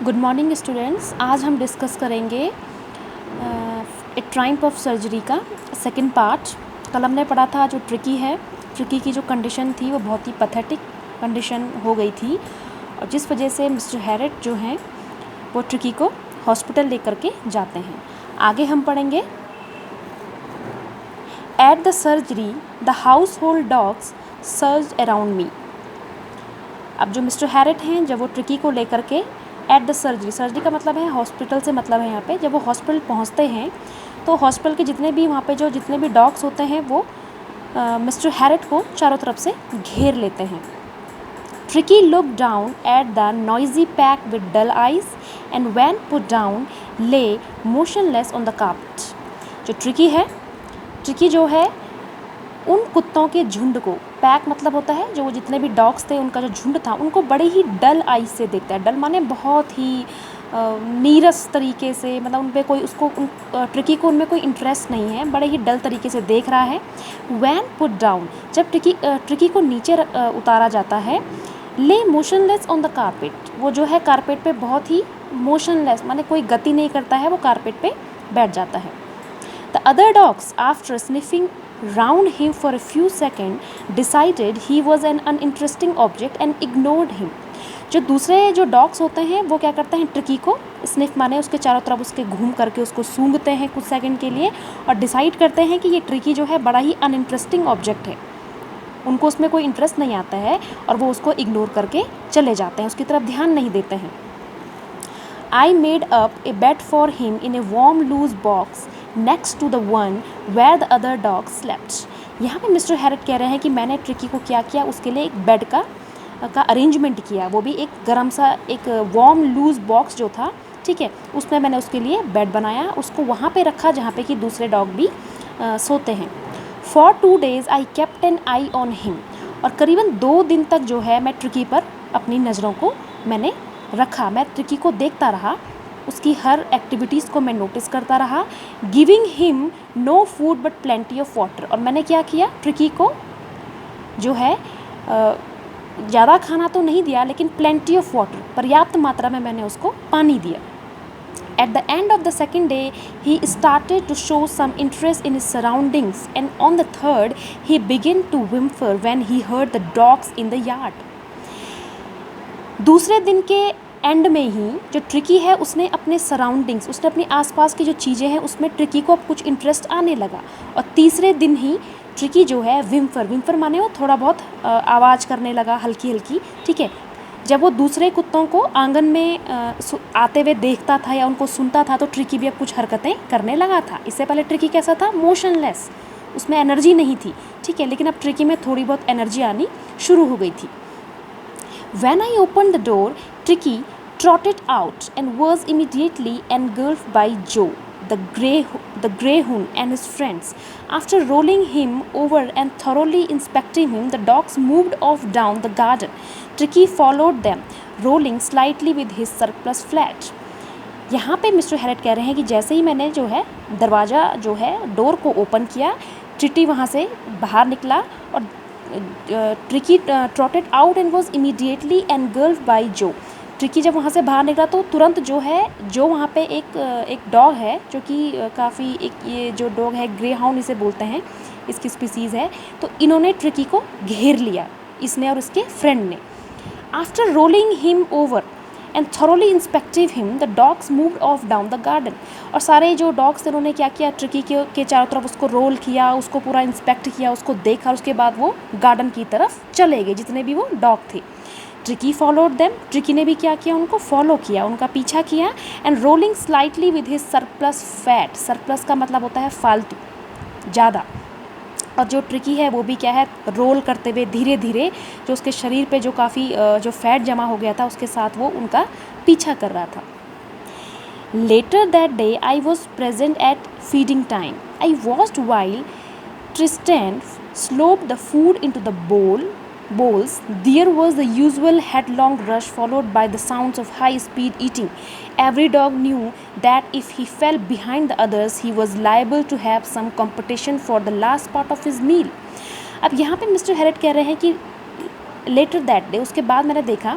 Good morning students. आज हम discuss करेंगे ए ट्रायम्फ ऑफ सर्जरी का सेकंड पार्ट। कल हमने पढ़ा था जो ट्रिकी है, ट्रिकी की जो कंडीशन थी वो बहुत ही पैथेटिक कंडीशन हो गई थी और जिस वजह से मिस्टर हैरेट जो हैं वो ट्रिकी को हॉस्पिटल लेकर के जाते हैं। आगे हम पढ़ेंगे at the surgery the house hold dogs surge around me. अब जो मिस्टर हैरेट हैं जब वो ट्रिकी को लेकर के एट द सर्जरी, सर्जरी का मतलब है हॉस्पिटल से मतलब है यहाँ पे, जब वो हॉस्पिटल पहुँचते हैं तो हॉस्पिटल के जितने भी वहाँ पे जो जितने भी डॉग्स होते हैं वो मिस्टर हैरेट को चारों तरफ से घेर लेते हैं। Tricky look down at the noisy pack with dull eyes and when put down lay motionless on the carpet. जो ट्रिकी जो है उन कुत्तों के झुंड को, पैक मतलब होता है जो जितने भी डॉग्स थे उनका जो झुंड था उनको बड़े ही डल आई से देखता है। डल माने बहुत ही नीरस तरीके से, मतलब उन पे कोई उसको ट्रिकी को उनमें कोई इंटरेस्ट नहीं है, बड़े ही डल तरीके से देख रहा है। व्हेन पुट डाउन, जब ट्रिकी को नीचे उतारा जाता है। ले मोशनलेस ऑन द कारपेट, वो जो है कारपेट पे बहुत ही मोशनलेस माने कोई गति नहीं करता है, वो कारपेट पे बैठ जाता है। The other dogs after sniffing round him for a few seconds decided he was an uninteresting object and ignored him। जो दूसरे जो डॉग्स होते हैं वो क्या करते हैं, ट्रिकी को स्निफ माने उसके चारों तरफ उसके घूम करके उसको सूंघते हैं कुछ सेकंड के लिए और डिसाइड करते हैं कि ये ट्रिकी जो है बड़ा ही अनइंटरेस्टिंग ऑब्जेक्ट है, उनको उसमें कोई इंटरेस्ट नहीं आता है और वो उसको इग्नोर करके चले जाते हैं, उसकी तरफ ध्यान नहीं देते हैं। I made up a bed for him in a warm loose box next to the one where the other dogs slept। यहाँ पे मिस्टर हैरेट कह रहे हैं कि मैंने ट्रिकी को क्या किया, उसके लिए एक बेड का अरेंजमेंट किया, वो भी एक गर्म सा एक वार्म लूज बॉक्स जो था, ठीक है, उसमें मैंने उसके लिए बेड बनाया, उसको वहाँ पे रखा जहाँ पे कि दूसरे डॉग भी सोते हैं। For 2 days I kept an eye on him, और करीबन 2 दिन तक जो है मैं ट्रिकी पर अपनी नज़रों को मैंने रखा, मैं ट्रिकी को देखता रहा, उसकी हर एक्टिविटीज़ को मैं नोटिस करता रहा। Giving him no food but plenty of water, और मैंने क्या किया, ट्रिकी को जो है ज़्यादा खाना तो नहीं दिया लेकिन प्लेंटी ऑफ वाटर, पर्याप्त मात्रा में मैंने उसको पानी दिया। At the end of the second day, he started to show some interest in his surroundings, and on the third, he began to whimper when he heard the dogs in the yard। दूसरे दिन के and में ही जो tricky है उसने अपने surroundings, उसने अपने आसपास की जो चीज़ें हैं उसमें ट्रिकी को अब कुछ इंटरेस्ट आने लगा, और तीसरे दिन ही ट्रिकी जो है विम्फर माने वो थोड़ा बहुत आवाज़ करने लगा हल्की हल्की, ठीक है। जब वो दूसरे कुत्तों को आंगन में आते हुए देखता था या उनको सुनता था तो ट्रिकी भी अब कुछ हरकतें करने लगा था। इससे पहले ट्रिकी कैसा था, मोशनलेस, उसमें एनर्जी नहीं थी, ठीक है, लेकिन अब ट्रिकी में थोड़ी बहुत एनर्जी आनी शुरू हो गई थी। When I opened the door, Tricky trotted out and was immediately engulfed by Joe, the greyhound, and his friends. After rolling him over and thoroughly inspecting him, the dogs moved off down the garden. Tricky followed them, rolling slightly with his surplus flat। यहाँ पे mister Herriot कह रहे हैं कि जैसे ही मैंने जो है दरवाज़ा जो है डोर को ओपन किया, ट्रिकी वहाँ से बाहर निकला और Tricky trotted out and was immediately engulfed by जो। ट्रिकी जब वहाँ से बाहर निकला तो तुरंत जो है जो वहाँ पे एक डॉग है जो कि काफ़ी एक ये जो डॉग है ग्रे हाउंड इसे बोलते हैं, इसकी स्पीसीज़ है, तो इन्होंने ट्रिकी को घेर लिया, इसने और इसके फ्रेंड ने। After rolling him over and thoroughly inspecting him the dogs moved off down the garden. और सारे जो डॉग्स थे उन्होंने क्या किया, ट्रिकी के चारों तरफ उसको रोल किया, उसको पूरा इंस्पेक्ट किया, उसको देखा, और उसके बाद वो गार्डन की तरफ चले गए जितने भी वो डॉग थे। ट्रिकी फॉलोड देम, ट्रिकी ने भी क्या किया, उनको फॉलो किया, उनका पीछा किया। And rolling slightly with his surplus fat, surplus का मतलब होता है फालतू, ज़्यादा, और जो ट्रिकी है वो भी क्या है, रोल करते हुए धीरे धीरे जो उसके शरीर पे जो काफ़ी जो फैट जमा हो गया था उसके साथ वो उनका पीछा कर रहा था। Later that day I was present at feeding time. I watched while Tristan slop the food into the bowls. There was the usual headlong rush followed by the sounds of high-speed eating. Every dog knew that if he fell behind the others, he was liable to have some competition for the last part of his meal. अब यहाँ पे mister Herriot कह रहे हैं कि letter that day, उसके बाद मैंने देखा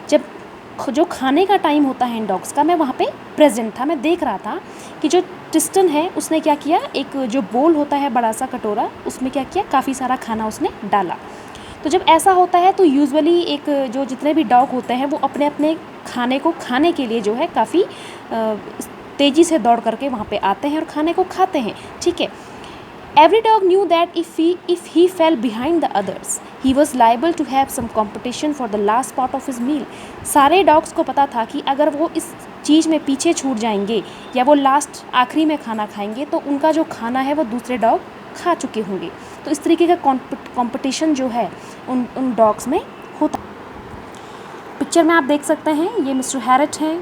जब जो खाने का टाइम होता है इन डॉग्स का, मैं वहाँ पे प्रेजेंट था। मैं देख रहा था कि जो ट्रिस्टन है उसने क्या किया, एक जो बोल होता है बड़ा सा कटोरा, उसमें क्या किया, काफ़ी सारा खाना उसने डाला। तो जब ऐसा होता है तो यूजुअली एक जो जितने भी डॉग होते हैं वो अपने अपने खाने को खाने के लिए जो है काफ़ी तेज़ी से दौड़ करके वहाँ पे आते हैं और खाने को खाते हैं, ठीक है। Every dog knew that if he fell behind the others, he was liable to have some competition for the last part of his meal. सारे डॉग्स को पता था कि अगर वो इस चीज़ में पीछे छूट जाएंगे या वो लास्ट आखिरी में खाना खाएंगे तो उनका जो खाना है वो दूसरे डॉग खा चुके होंगे। तो इस तरीके का कंपटीशन जो है उन डॉग्स में होता। पिक्चर में आप देख सकते हैं ये मिस्टर हैरेट हैं,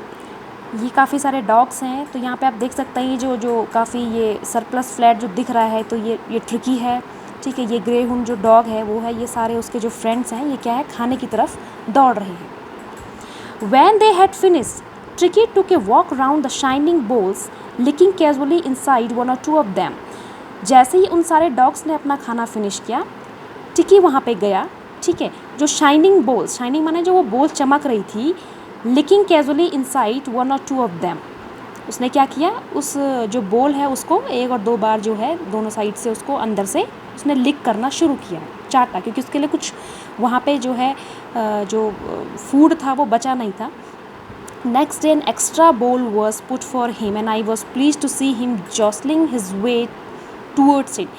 ये काफ़ी सारे डॉग्स हैं। तो यहाँ पे आप देख सकते हैं जो काफ़ी ये सरप्लस फ्लैट जो दिख रहा है तो ये ट्रिकी है, ठीक है। ये ग्रे हुन जो डॉग है वो है, ये सारे उसके जो फ्रेंड्स हैं ये क्या है, खाने की तरफ दौड़ रहे हैं। When they had finished, Tricky took a walk round the shining bowls, licking casually inside one or two of them. जैसे ही उन सारे डॉग्स ने अपना खाना फिनिश किया, टिकी वहाँ पे गया, ठीक है। जो शाइनिंग बोल्स, शाइनिंग माने जो वो बोल चमक रही थी, लिकिंग कैजुअली इनसाइड वन और टू ऑफ देम, उसने क्या किया, उस जो बोल है उसको एक और दो बार जो है दोनों साइड से उसको अंदर से उसने लिक करना शुरू किया, चाटा, क्योंकि उसके लिए कुछ वहाँ पे जो है जो फूड था वो बचा नहीं था। Next day an extra bowl was put for him and I was pleased to see him jostling his way towards it.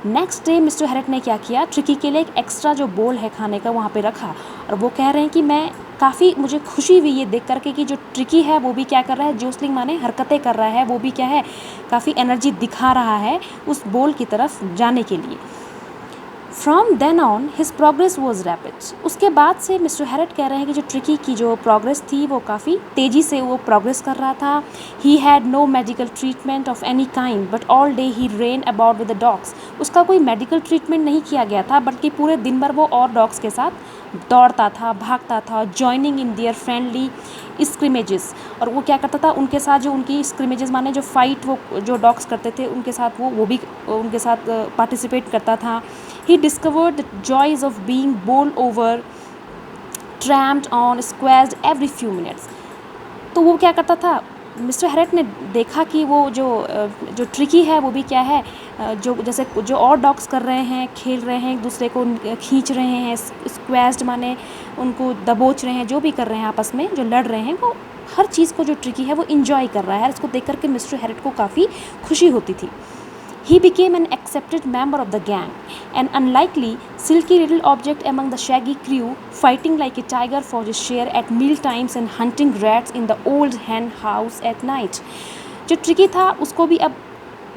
Next day Mr Herriot ने क्या किया, ट्रिकी के लिए एक एक्स्ट्रा जो बोल है खाने का वहाँ पे रखा, और वो कह रहे हैं कि मैं काफ़ी मुझे खुशी हुई ये देख करके कि जो ट्रिकी है वो भी क्या कर रहा है, जोसलिंग माने हरकतें कर रहा है, वो भी क्या है, काफ़ी एनर्जी दिखा रहा है उस बोल की तरफ जाने के लिए। From then on his progress was rapid. उसके बाद से मिस्टर हैरेट कह रहे हैं कि जो ट्रिकी की जो प्रोग्रेस थी वो काफ़ी तेज़ी से वो प्रोग्रेस कर रहा था। He had no medical treatment of any kind but all day he ran about with the dogs. उसका कोई मेडिकल ट्रीटमेंट नहीं किया गया था, बल्कि पूरे दिन भर वो और डॉग्स के साथ दौड़ता था, भागता था, जॉइनिंग इन देयर फ्रेंडली स्क्रिमेजेस। और वो क्या करता था, उनके साथ जो उनकी स्क्रिमेजेस माने जो फाइट वो जो डॉग्स करते थे उनके साथ वो भी उनके साथ पार्टिसिपेट करता था। He discovered the joys of being bowled over, tramped on, squashed every few minutes. तो वो क्या करता था, मिस्टर हैरेट ने देखा कि वो जो ट्रिकी है वो भी क्या है, जो जैसे जो और डॉग्स कर रहे हैं, खेल रहे हैं, एक दूसरे को खींच रहे हैं, स्क्वैश्ड माने उनको दबोच रहे हैं, जो भी कर रहे हैं आपस में जो लड़ रहे हैं, वो हर चीज़ को जो ट्रिकी है वो इन्जॉय कर रहा है। इसको देख करके मिस्टर हैरेट को काफ़ी खुशी होती थी। He became an accepted member of the gang, an unlikely, silky little object among the shaggy crew, fighting like a tiger for his share at meal times and hunting rats in the old hen house at night. जो tricky था उसको भी अब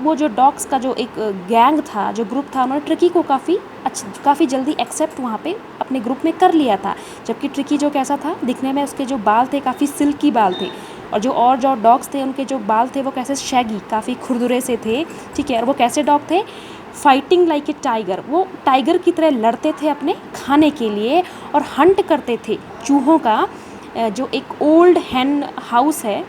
वो जो dogs का जो एक गैंग था, जो ग्रुप था, उन्होंने ट्रिकी को काफ़ी जल्दी एक्सेप्ट वहाँ पे अपने ग्रुप में कर लिया था। जबकि ट्रिकी जो कैसा था दिखने में, उसके जो बाल थे काफ़ी सिल्की बाल थे, और जो डॉग्स थे उनके जो बाल थे वो कैसे शैगी, काफ़ी खुरदुरे से थे, ठीक है। और वो कैसे डॉग थे, फाइटिंग लाइक ए टाइगर, वो टाइगर की तरह लड़ते थे अपने खाने के लिए और हंट करते थे चूहों का। जो एक ओल्ड हैन हाउस है,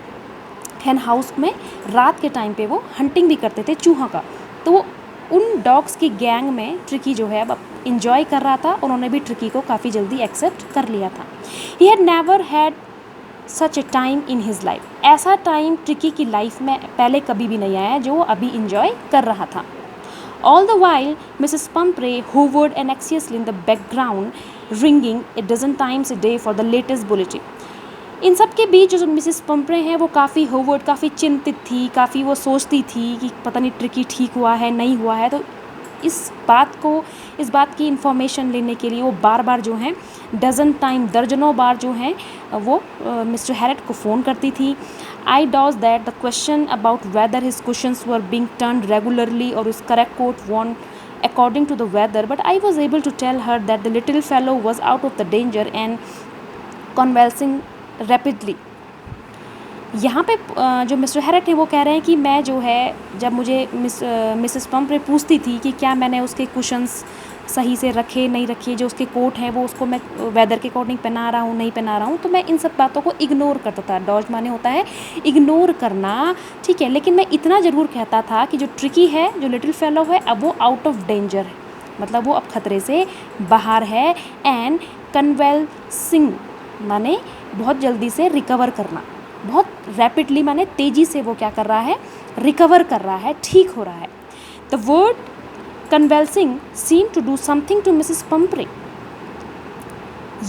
हैन हाउस में रात के टाइम पे वो हंटिंग भी करते थे चूहों का। तो वो उन डॉग्स की गैंग में ट्रिकी जो है अब इंजॉय कर रहा था, उन्होंने भी ट्रिकी को काफ़ी जल्दी एक्सेप्ट कर लिया था। He had never had such A time in his life, ऐसा टाइम ट्रिकी की लाइफ में पहले कभी भी नहीं आया जो वो अभी इंजॉय कर रहा था। All the while Mrs Pumphrey hovered anxiously in the background, ringing a dozen times a day for the latest bulletin. इन सब के बीच जो मिसेस पंपरे हैं वो काफ़ी होवर्ड, काफ़ी चिंतित थी, काफ़ी वो सोचती थी कि पता नहीं ट्रिकी ठीक हुआ है नहीं हुआ है। तो इस बात की इन्फॉर्मेशन लेने के लिए वो बार बार जो हैं दर्जनों बार जो हैं वो मिस्टर हैरेट को फ़ोन करती थी। I dodged that the question about whether his questions were being turned regularly or his correct coat one according to the weather, but I was able to tell her that the little fellow was out of the danger and convalescing rapidly. यहाँ पे जो mister Harrett हैं वो कह रहे हैं कि मैं जो है, जब मुझे मिसेस पंपरे पूछती थी कि क्या मैंने उसके कुशन्स सही से रखे नहीं रखे, जो उसके कोट हैं वो उसको मैं वेदर के अकॉर्डिंग पहना रहा हूँ नहीं पहना रहा हूँ, तो मैं इन सब बातों को इग्नोर करता था। डॉज माने होता है इग्नोर करना, ठीक है। लेकिन मैं इतना ज़रूर कहता था कि जो ट्रिकी है, जो लिटिल फेलो है, अब वो आउट ऑफ डेंजर है, मतलब वो अब खतरे से बाहर है। एंड कन्वेल्सिंग माने बहुत जल्दी से रिकवर करना, बहुत रैपिडली माने तेज़ी से वो क्या कर रहा है, रिकवर कर रहा है, ठीक हो रहा है। The word convalescing seem to do something to Mrs Pumphrey.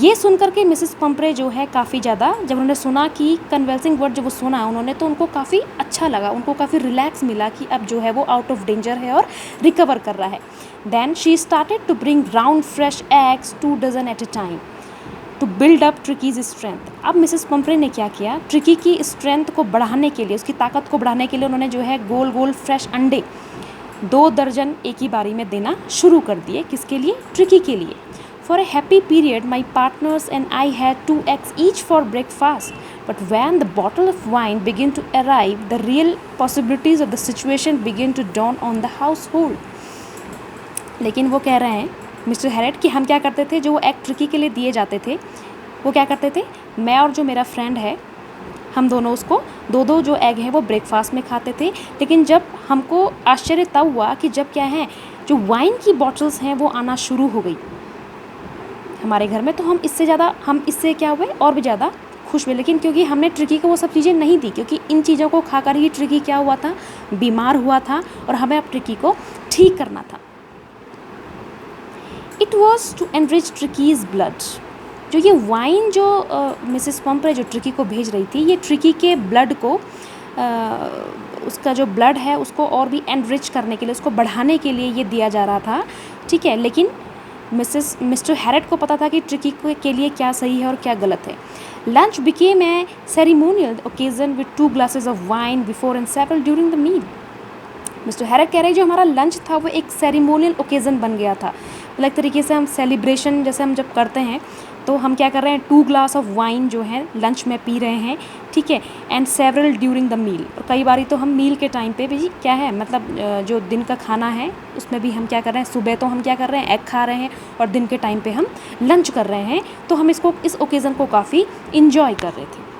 ये सुन करके मिसेस पंपरे जो है काफ़ी ज़्यादा, जब उन्होंने सुना कि कन्वेल्सिंग वर्ड जब वो सुना उन्होंने, तो उनको काफ़ी अच्छा लगा, उनको काफ़ी रिलैक्स मिला कि अब जो है वो आउट ऑफ डेंजर है और रिकवर कर रहा है। Then she started to bring round fresh eggs 2 dozen at a time to build up Tricky's strength. अब मिसेस पंपरे ने क्या किया, ट्रिकी की स्ट्रेंथ को बढ़ाने के लिए, उसकी ताकत को बढ़ाने के लिए उन्होंने जो है गोल गोल फ्रेश अंडे 2 दर्जन एक ही बारी में देना शुरू कर दिए। किसके लिए, ट्रिकी के लिए। For a happy period, my partners and I had 2 eggs each for breakfast. But when the bottle of wine began to arrive, the real possibilities of the situation began to dawn on the household. लेकिन वो कह रहे हैं mister Harrett कि हम क्या करते थे, जो वो एग ट्रिकी के लिए दिए जाते थे, वो क्या करते थे, मैं और जो मेरा फ्रेंड है, हम दोनों उसको 2-2 जो एग हैं वो ब्रेकफास्ट में खाते थे। लेकिन जब हमको आश्चर्य तब हुआ कि जब क्या है, जो वाइन की बॉटल्स हैं वो आना शुरू हो गई हमारे घर में, तो हम इससे क्या हुए, और भी ज़्यादा खुश हुए। लेकिन क्योंकि हमने ट्रिकी को वो सब चीज़ें नहीं दी, क्योंकि इन चीज़ों को खाकर ही ट्रिकी क्या हुआ था, बीमार हुआ था, और हमें अब ट्रिकी को ठीक करना था। It was to enrich Tricky's blood. जो ये वाइन जो मिसेस पंपरे जो ट्रिकी को भेज रही थी, ये ट्रिकी के ब्लड को, उसका जो ब्लड है उसको और भी एनरिच करने के लिए, उसको बढ़ाने के लिए ये दिया जा रहा था, ठीक है। लेकिन मिस्टर हैरेट को पता था कि ट्रिकी के लिए क्या सही है और क्या गलत है। Lunch became a ceremonial occasion with 2 glasses of wine before and several during the meal. Mr Herriot कह रहे हैं जो हमारा लंच था वो एक सेरिमोनियल ओकेजन बन गया था। मतलब एक तरीके से हम सेलिब्रेशन जैसे हम जब करते हैं तो हम क्या कर रहे हैं, 2 ग्लास ऑफ वाइन जो है लंच में पी रहे हैं, ठीक है। And several during the meal, और कई बारी तो हम मील के टाइम पे भी क्या है, मतलब जो दिन का खाना है उसमें भी हम क्या कर रहे हैं, सुबह तो हम क्या कर रहे हैं, एग खा रहे हैं, और दिन के टाइम पे हम लंच कर रहे हैं। तो हम इस ओकेज़न को काफ़ी इन्जॉय कर रहे थे।